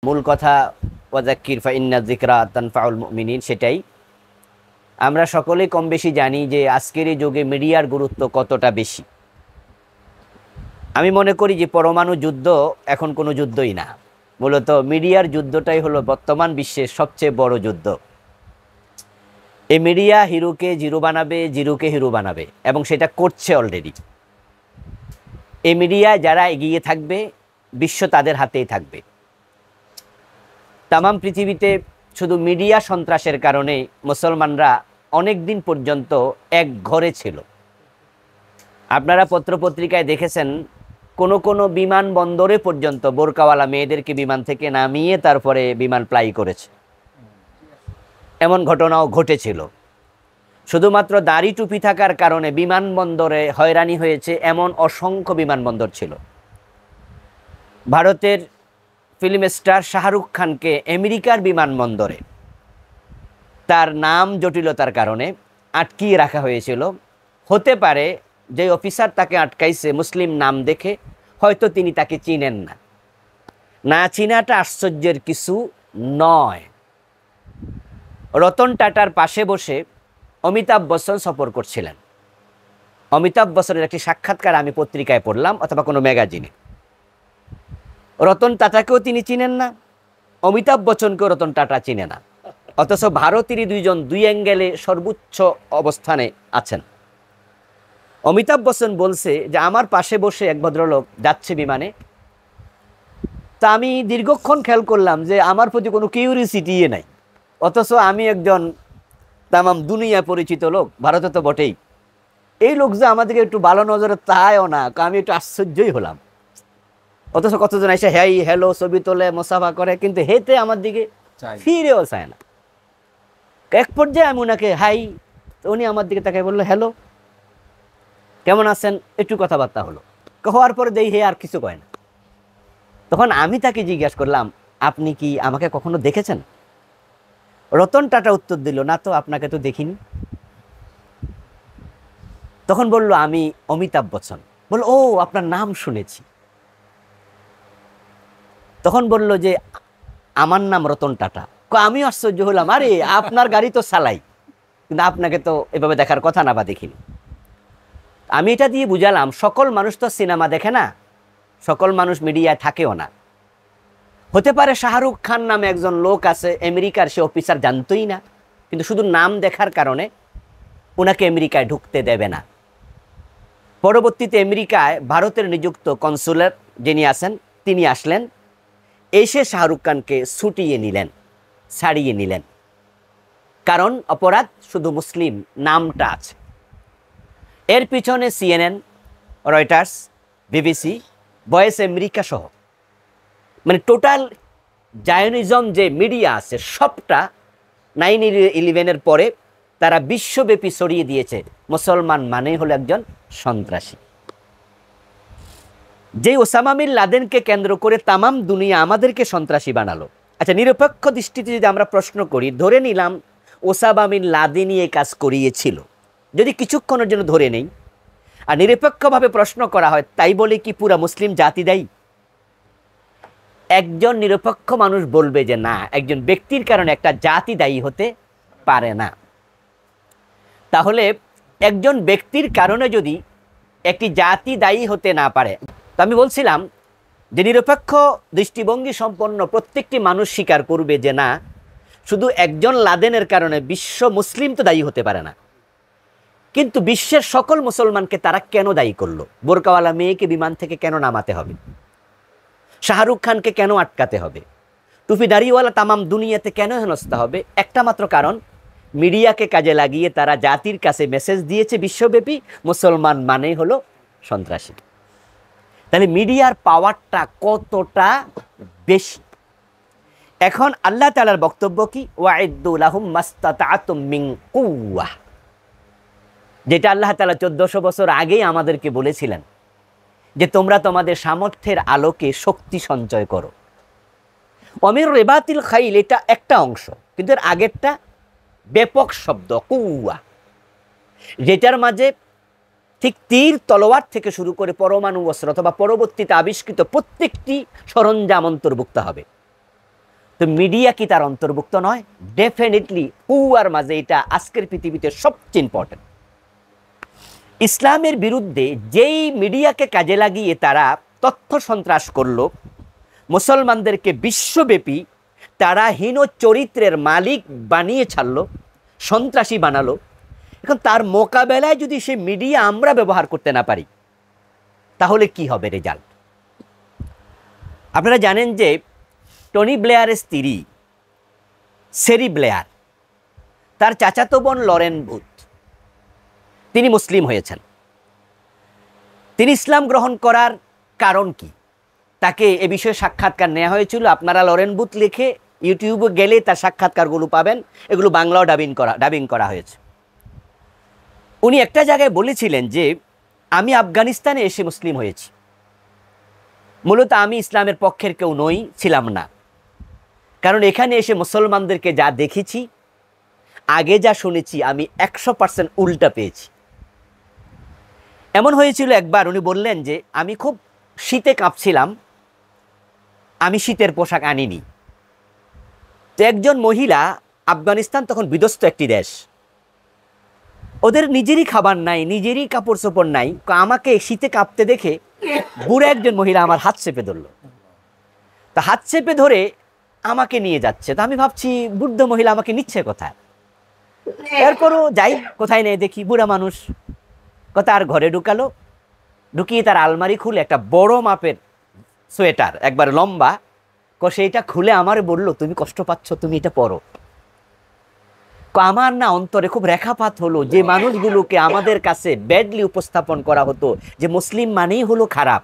মূল কথা ওয়াযাক্কির ফাইন্না যিকরা তানফাউল মুমিনিন, সেটাই আমরা সকলেই কম বেশি জানি যে আজকের এই যুগে মিডিয়ার গুরুত্ব কতটা বেশি। আমি মনে করি যে পরমাণু যুদ্ধ এখন কোনো যুদ্ধই না, মূলত মিডিয়ার যুদ্ধটাই হলো বর্তমান বিশ্বের সবচেয়ে বড় যুদ্ধ। এই মিডিয়া হিরোকে জিরো বানাবে, জিরোকে হিরো বানাবে, এবং সেটা করছে অলরেডি। এই মিডিয়ায় যারা এগিয়ে থাকবে বিশ্ব তাদের হাতেই থাকবে। তামাম পৃথিবীতে শুধু মিডিয়া সন্ত্রাসের কারণে মুসলমানরা অনেক দিন পর্যন্ত এক ঘরে ছিল। আপনারা পত্রপত্রিকায় দেখেছেন কোনো কোনো বিমানবন্দরে পর্যন্ত বোরকাওয়ালা মেয়েদেরকে বিমান থেকে নামিয়ে তারপরে বিমান ফ্লাই করেছে, এমন ঘটনাও ঘটেছিল। শুধুমাত্র দাড়ি টুপি থাকার কারণে বিমানবন্দরে হয়রানি হয়েছে এমন অসংখ্য বিমানবন্দর ছিল। ভারতের ফিল্ম স্টার শাহরুখ খানকে আমেরিকার বিমানবন্দরে তার নাম জটিলতার কারণে আটকিয়ে রাখা হয়েছিল। হতে পারে যে অফিসার তাকে আটকাইছে মুসলিম নাম দেখে হয়তো তিনি তাকে চিনেন না। না চিনাটা আশ্চর্যের কিছু নয়। রতন টাটার পাশে বসে অমিতাভ বচ্চন সফর করছিলেন। অমিতাভ বচ্চনের একটি সাক্ষাৎকার আমি পত্রিকায় পড়লাম অথবা কোনো ম্যাগাজিনে। রতন টাটাকেও তিনি চিনেন না, অমিতাভ বচ্চনকেও রতন টাটা চিনে না, অথচ ভারতেরই দুইজন দুই অ্যাঙ্গেলে সর্বোচ্চ অবস্থানে আছেন। অমিতাভ বচ্চন বলছে যে আমার পাশে বসে এক ভদ্রলোক যাচ্ছে বিমানে, তা আমি দীর্ঘক্ষণ খেয়াল করলাম যে আমার প্রতি কোনো কিউরিসিটি নাই, অথচ আমি একজন তামাম দুনিয়া পরিচিত লোক, ভারতে তো বটেই। এই লোক যে আমাদেরকে একটু ভালো নজরে তাইও না, আমি একটু আশ্চর্যই হলাম। অথচ কতজন এসে হ্যাঁ হ্যালো ছবি তোলে, মোসাফা করে, কিন্তু হেতে আমার দিকে ফিরেও চায় না। এক পর্যায়ে আমি ওনাকে হাই, উনি আমার দিকে তাকে বললো হ্যালো, কেমন আছেন, একটু কথাবার্তা হলো। হওয়ার পরে দেই হে আর কিছু কয় না। তখন আমি তাকে জিজ্ঞাসা করলাম আপনি কি আমাকে কখনো দেখেছেন? রতন টাটা উত্তর দিল না তো, আপনাকে তো দেখিনি। তখন বলল আমি অমিতাভ বচ্চন। বলল ও আপনার নাম শুনেছি। তখন বলল যে আমার নাম রতন টাটা। আমিও আশ্চর্য হলাম, আরে আপনার গাড়ি তো চালাই, কিন্তু আপনাকে তো এভাবে দেখার কথা না বা দেখিনি। আমি এটা দিয়ে বুঝালাম সকল মানুষ তো সিনেমা দেখে না, সকল মানুষ মিডিয়ায় থাকেও না। হতে পারে শাহরুখ খান নামে একজন লোক আছে আমেরিকার, সে অফিসার জানতোই না, কিন্তু শুধু নাম দেখার কারণে ওনাকে আমেরিকায় ঢুকতে দেবে না। পরবর্তীতে আমেরিকায় ভারতের নিযুক্ত কনসুলার যিনি আছেন তিনি আসলেন, এসে শাহরুখ খানকে ছুটিয়ে নিলেন, ছাড়িয়ে নিলেন। কারণ অপরাধ শুধু মুসলিম নামটা আছে। এর পিছনে CNN, Reuters, BBC, voice America সহ মানে টোটাল জায়নিজম যে মিডিয়া আছে সবটা 9/11-এর পরে তারা বিশ্বব্যাপী ছড়িয়ে দিয়েছে মুসলমান মানেই হলো একজন সন্ত্রাসী। যে ওসামা বিন লাদেনকে কেন্দ্র করে তামাম দুনিয়া আমাদেরকে সন্ত্রাসী বানালো। আচ্ছা, নিরপেক্ষ দৃষ্টিতে যদি আমরা প্রশ্ন করি, ধরে নিলাম ওসামা বিন লাদেনই এই কাজ করিয়েছিল, যদি কিছুক্ষণের জন্য ধরে নেই, আর নিরপেক্ষভাবে প্রশ্ন করা হয়, তাই বলে কি পুরা মুসলিম জাতি দায়ী? একজন নিরপেক্ষ মানুষ বলবে যে না, একজন ব্যক্তির কারণে একটা জাতি দায়ী হতে পারে না। তাহলে একজন ব্যক্তির কারণে যদি একটি জাতি দায়ী হতে না পারে, তো আমি বলছিলাম যে নিরপেক্ষ দৃষ্টিভঙ্গি সম্পন্ন প্রত্যেকটি মানুষ স্বীকার করবে যে না, শুধু একজন লাদেনের কারণে বিশ্ব মুসলিম তো দায়ী হতে পারে না। কিন্তু বিশ্বের সকল মুসলমানকে তারা কেন দায়ী করলো? বোরকাওয়ালা মেয়েকে বিমান থেকে কেন নামাতে হবে? শাহরুখ খানকে কেন আটকাতে হবে? টুপি দাড়িওয়ালা তামাম দুনিয়াতে কেন হেনস্থা হবে? একটা মাত্র কারণ, মিডিয়াকে কাজে লাগিয়ে তারা জাতির কাছে মেসেজ দিয়েছে বিশ্বব্যাপী মুসলমান মানেই হলো সন্ত্রাসী। তাহলে মিডিয়ার পাওয়ারটা কতটা বেশি। এখন আল্লাহ তাআলার বক্তব্য কি? ওয়াইদ্দু লাহুম মাস্তাতাতুম মিন কুওয়াহ, যেটা আল্লাহ তাআলা 1400 বছর আগেই আমাদেরকে বলেছিলেন যে তোমরা তোমাদের সামর্থ্যের আলোকে শক্তি সঞ্চয় করো। অমির রিবাতিল খাইল এটা একটা অংশ, কিন্তু এর আগেরটা ব্যাপক শব্দ কুওয়া, যেটার মাঝে ঠিক তীর তলোয়ার থেকে শুরু করে পরমাণু অস্ত্র অথবা পরবর্তীতে আবিষ্কৃত প্রত্যেকটি সরঞ্জাম অন্তর্ভুক্ত হবে। তো মিডিয়া কি তার অন্তর্ভুক্ত নয়? ডেফিনেটলি পুয়ার মাঝে এটা আজকের পৃথিবীতে সবচেয়ে ইম্পর্টেন্ট। ইসলামের বিরুদ্ধে যেই মিডিয়াকে কাজে লাগিয়ে তারা তথ্য সন্ত্রাস করলো, মুসলমানদেরকে বিশ্বব্যাপী তারা হীন চরিত্রের মালিক বানিয়ে ছাড়লো, সন্ত্রাসী বানালো, এখন তার মোকাবেলায় যদি সে মিডিয়া আমরা ব্যবহার করতে না পারি তাহলে কি হবে রেজাল্ট? আপনারা জানেন যে টনি ব্লেয়ারের স্ত্রী সেরি ব্লেয়ার, তার চাচাতো বোন লরেন বুথ, তিনি মুসলিম হয়েছেন। তিনি ইসলাম গ্রহণ করার কারণ কি, তাকে এ বিষয়ে সাক্ষাৎকার নেওয়া হয়েছিল। আপনারা লরেন বুথ লিখে ইউটিউবে গেলে তার সাক্ষাৎকারগুলো পাবেন, এগুলো বাংলাও ডাবিং করা হয়েছে। উনি একটা জায়গায় বলেছিলেন যে আমি আফগানিস্তানে এসে মুসলিম হয়েছি, মূলত আমি ইসলামের পক্ষের কেউ ছিলাম না, কারণ এখানে এসে মুসলমানদেরকে যা দেখেছি, আগে যা শুনেছি, আমি 100% উল্টা পেয়েছি। এমন হয়েছিল একবার, উনি বললেন যে আমি খুব শীতে কাঁপছিলাম, আমি শীতের পোশাক আনিনি। তো একজন মহিলা, আফগানিস্তান তখন বিধ্বস্ত একটি দেশ, ওদের নিজেরই খাবার নাই, নিজেরই কাপড় চোপড় নাই, আমাকে শীতে কাঁপতে দেখে বুড়ো একজন মহিলা আমার হাত চেপে ধরলো। তা হাত চেপে ধরে আমাকে নিয়ে যাচ্ছে। তো আমি ভাবছি বুদ্ধ মহিলা আমাকে নিচ্ছে কোথায়, এরপরও যাই, কোথায় নেই দেখি বুড়া মানুষ। তার ঘরে ঢুকালো, ঢুকিয়ে তার আলমারি খুলে একটা বড় মাপের সোয়েটার, একবার লম্বা, সেইটা খুলে আমার বললো তুমি কষ্ট পাচ্ছ, তুমি এটা পরো। আমার না অন্তরে খুব রেখাপাত হলো, যে মানুষগুলোকে আমাদের কাছে ব্যাডলি উপস্থাপন করা হতো যে মুসলিম মানেই হলো খারাপ,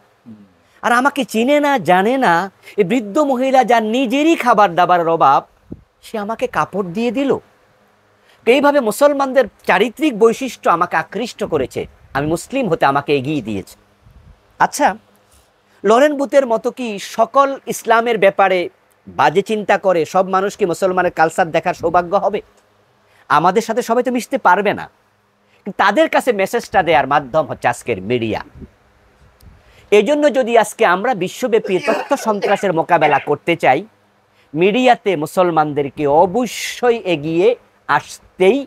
আর আমাকে চিনে না, জানে না, এই বৃদ্ধ মহিলা যার নিজেরই খাবার দাবারের অভাব, সে আমাকে কাপড় দিয়ে দিল। এইভাবে মুসলমানদের চারিত্রিক বৈশিষ্ট্য আমাকে আকৃষ্ট করেছে, আমি মুসলিম হতে আমাকে এগিয়ে দিয়েছে। আচ্ছা, লরেন বুথের মতো কি সকল ইসলামের ব্যাপারে বাজে চিন্তা করে সব মানুষকে মুসলমানের কালচার দেখার সৌভাগ্য হবে? আমাদের সাথে সবাই তো মিশতে পারবে না, তাদের কাছে মেসেজটা দেওয়ার মাধ্যম হচ্ছে আজকের মিডিয়া। এই জন্য যদি আজকে আমরা বিশ্বব্যাপী তথ্য সন্ত্রাসের মোকাবেলা করতে চাই, মিডিয়াতে মুসলমানদেরকে অবশ্যই এগিয়ে আসতেই